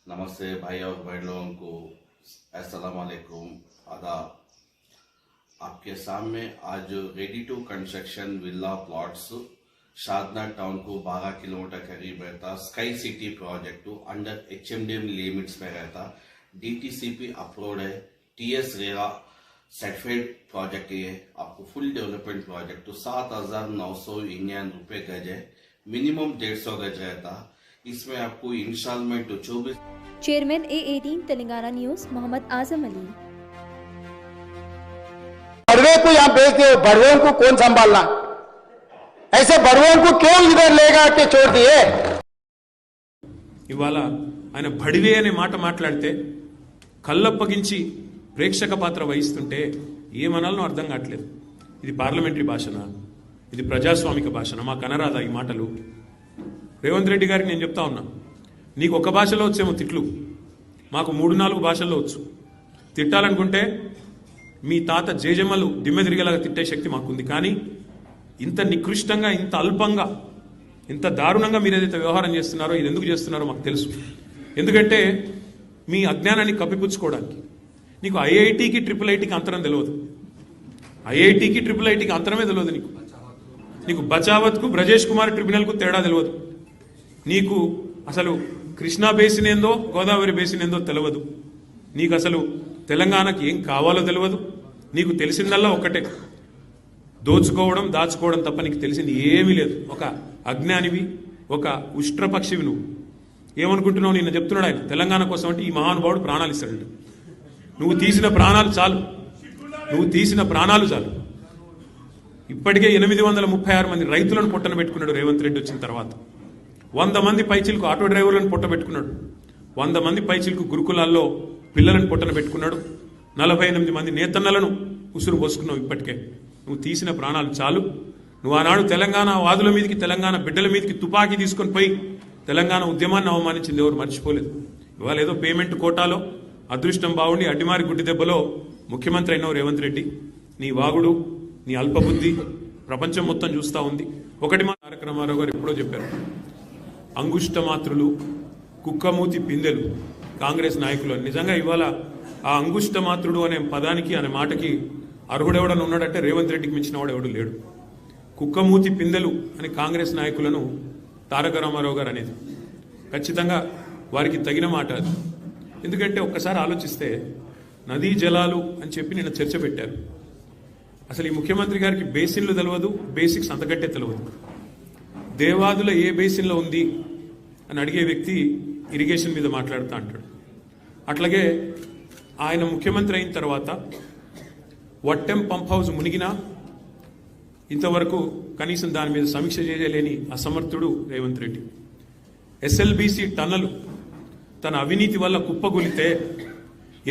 नमस्ते भाई और बहन लोगों को अस्सलाम वालेकुम आदाब। आपके सामने आज ready to construction villa plots शादना टाउन को 12 किलोमीटर करीब रहता sky city project under HMDM limits में रहता। DTCP अप्रूव्ड है, TS रेरा सर्टिफाइड प्रोजेक्ट है। आपको फुल डेवलपमेंट प्रोजेक्ट 7,900 इंडियन रुपए गज है, मिनिमम 150 गज रहता। इसमें आपको instalment 24। Chairman A18 Telangana news Mohammad Azam Ali. बड़वे को यहाँ भेजते हो, बड़वे को कौन संभालना? ऐसे बड़वे को क्यों इधर लेगा के छोड़ दिए? ఇవాళ ఆయన బడివే అనే మాట మాట్లాడితే కళ్ళప్పగించి ప్రేక్షక పాత్ర వహిస్తుంటే ఏమనాలనో అర్థం కావట్లేదు. ఇది పార్లమెంటరీ భాషనా, ఇది ప్రజాస్వామిక భాషనా? మాకు అనరాదా ఈ మాటలు? రేవంత్ రెడ్డి గారికి నేను చెప్తా ఉన్నా, నీకు ఒక భాషలో వచ్చేమో తిట్లు, మాకు 3-4 భాషల్లో వచ్చు. తిట్టాలనుకుంటే మీ తాత జేజమ్మలు దిమ్మె తిరిగేలాగా తిట్టే శక్తి మాకుంది. కానీ ఇంత నికృష్టంగా, ఇంత అల్పంగా, ఇంత దారుణంగా మీరు ఏదైతే వ్యవహారం చేస్తున్నారో ఇది ఎందుకు చేస్తున్నారో మాకు తెలుసు. ఎందుకంటే మీ అజ్ఞానాన్ని కప్పిపుచ్చుకోవడానికి. నీకు IITకి IIITకి అంతరం తెలియదు, IITకి IIITకి అంతరమే తెలియదు. నీకు బచావత్కు బ్రజేష్ కుమార్ ట్రిబ్యునల్కు తేడా తెలియదు. నీకు అసలు కృష్ణా బేసిన్ ఏందో గోదావరి బేసిన్ ఏందో తెలియదు. నీకు అసలు తెలంగాణకి ఏం కావాలో తెలియదు. నీకు తెలిసిందల్లా ఒకటే, దోచుకోవడం దాచుకోవడం తప్ప నీకు తెలిసింది ఏమీ లేదు. ఒక అజ్ఞానివి, ఒక ఉష్ట్రపక్షివి. నువ్వు ఏమనుకుంటున్నావు? నిన్న చెప్తున్నాడు ఆయన తెలంగాణ కోసం అంటే ఈ మహానుభావుడు ప్రాణాలు ఇస్తాడు. నువ్వు తీసిన ప్రాణాలు చాలు, నువ్వు తీసిన ప్రాణాలు చాలు. ఇప్పటికే 836 మంది రైతులను పొట్టన పెట్టుకున్నాడు రేవంత్ రెడ్డి వచ్చిన తర్వాత. 100 మంది పైచిలకు ఆటో డ్రైవర్లను పొట్ట పెట్టుకున్నాడు. 100 మంది పైచిలకు గురుకులాల్లో పిల్లలను పొట్టన పెట్టుకున్నాడు. 48 మంది నేతన్నలను ఉసురు పోసుకున్నావు. ఇప్పటికే నువ్వు తీసిన ప్రాణాలు చాలు. నువ్వు ఆనాడు తెలంగాణ వాదుల మీదకి, తెలంగాణ బిడ్డల మీదకి తుపాకీ తీసుకొని పోయి తెలంగాణ ఉద్యమాన్ని అవమానించింది ఎవరు మర్చిపోలేదు. ఇవాళ ఏదో పేమెంట్ కోటాలో అదృష్టం బాగుండి అడ్డిమారి గుడ్డి దెబ్బలో ముఖ్యమంత్రి అయినావు రేవంత్ రెడ్డి. నీ వాగుడు, నీ అల్పబుద్ధి ప్రపంచం మొత్తం చూస్తూ ఉంది. ఒకటి మా తారక రామారావు గారు ఎప్పుడో చెప్పారు, అంగుష్టమాత్రులు, కుక్కమూతి పిందెలు కాంగ్రెస్ నాయకులు. నిజంగా ఇవాళ ఆ అంగుష్టమాత్రుడు అనే పదానికి, అనే మాటకి అర్హుడెవడని ఉన్నాడంటే రేవంత్ రెడ్డికి మించిన వాడు ఎవడు లేడు. కుక్కమూతి పిందెలు అని కాంగ్రెస్ నాయకులను తారక రామారావు గారు అనేది ఖచ్చితంగా వారికి తగిన మాట అది. ఎందుకంటే ఒక్కసారి ఆలోచిస్తే నదీ జలాలు అని చెప్పి నిన్న చర్చ పెట్టారు. అసలు ఈ ముఖ్యమంత్రి గారికి బేసిన్లు తెలియదు, బేసిక్స్ అంతకంటే తెలియదు. దేవాదుల ఏ బేసిన్లో ఉంది అని అడిగే వ్యక్తి ఇరిగేషన్ మీద మాట్లాడుతూ అంటాడు. అట్లాగే ఆయన ముఖ్యమంత్రి అయిన తర్వాత వట్టెం పంప్ హౌస్ మునిగినా ఇంతవరకు కనీసం దాని మీద సమీక్ష చేయలేని అసమర్థుడు రేవంత్ రెడ్డి. SLBC టన్నలు తన అవినీతి వల్ల కుప్పగొలితే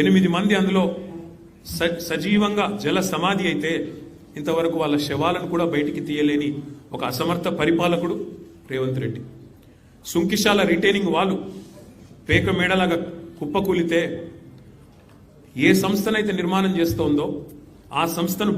8 మంది అందులో సజీవంగా జల సమాధి అయితే ఇంతవరకు వాళ్ళ శవాలను కూడా బయటికి తీయలేని ఒక అసమర్థ పరిపాలకుడు రేవంత్ రెడ్డి. సుంకిశాల రిటైనింగ్ వాళ్ళు పేక మేడలాగా కుప్పకూలితే ఏ సంస్థనైతే నిర్మాణం చేస్తోందో ఆ సంస్థను